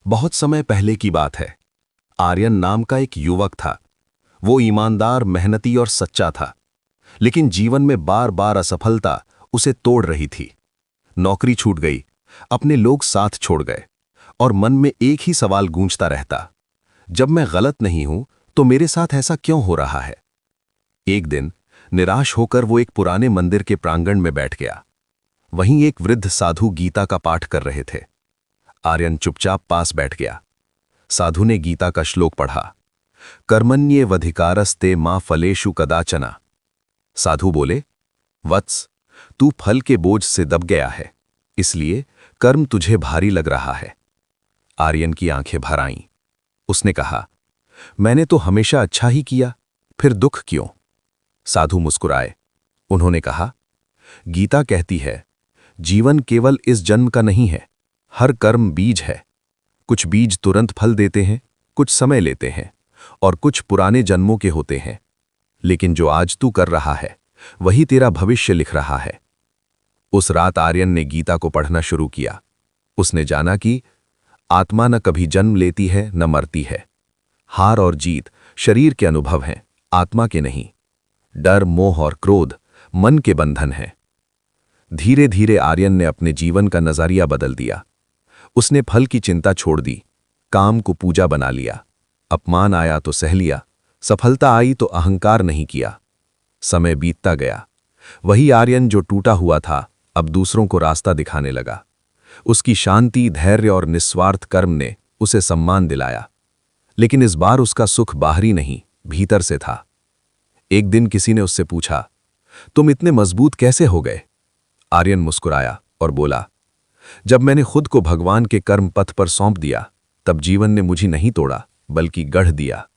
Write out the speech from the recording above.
बहुत समय पहले की बात है। आर्यन नाम का एक युवक था। वो ईमानदार, मेहनती और सच्चा था, लेकिन जीवन में बार बार असफलता उसे तोड़ रही थी। नौकरी छूट गई, अपने लोग साथ छोड़ गए, और मन में एक ही सवाल गूंजता रहता, जब मैं गलत नहीं हूं तो मेरे साथ ऐसा क्यों हो रहा है। एक दिन निराश होकर वो एक पुराने मंदिर के प्रांगण में बैठ गया। वहीं एक वृद्ध साधु गीता का पाठ कर रहे थे। आर्यन चुपचाप पास बैठ गया। साधु ने गीता का श्लोक पढ़ा, कर्मण्येवधिकारस्ते मां फलेषु कदाचन। साधु बोले, वत्स, तू फल के बोझ से दब गया है, इसलिए कर्म तुझे भारी लग रहा है। आर्यन की आंखें भर आईं। उसने कहा, मैंने तो हमेशा अच्छा ही किया, फिर दुख क्यों? साधु मुस्कुराए। उन्होंने कहा, गीता कहती है, जीवन केवल इस जन्म का नहीं है, हर कर्म बीज है। कुछ बीज तुरंत फल देते हैं, कुछ समय लेते हैं, और कुछ पुराने जन्मों के होते हैं। लेकिन जो आज तू कर रहा है, वही तेरा भविष्य लिख रहा है। उस रात आर्यन ने गीता को पढ़ना शुरू किया। उसने जाना कि आत्मा न कभी जन्म लेती है न मरती है। हार और जीत शरीर के अनुभव हैं, आत्मा के नहीं। डर, मोह और क्रोध मन के बंधन हैं। धीरे धीरे आर्यन ने अपने जीवन का नजरिया बदल दिया। उसने फल की चिंता छोड़ दी, काम को पूजा बना लिया। अपमान आया तो सह लिया, सफलता आई तो अहंकार नहीं किया। समय बीतता गया। वही आर्यन जो टूटा हुआ था, अब दूसरों को रास्ता दिखाने लगा। उसकी शांति, धैर्य और निस्वार्थ कर्म ने उसे सम्मान दिलाया। लेकिन इस बार उसका सुख बाहरी नहीं, भीतर से था। एक दिन किसी ने उससे पूछा, तुम इतने मजबूत कैसे हो गए? आर्यन मुस्कुराया और बोला, जब मैंने खुद को भगवान के कर्म पथ पर सौंप दिया, तब जीवन ने मुझे नहीं तोड़ा, बल्कि गढ़ दिया।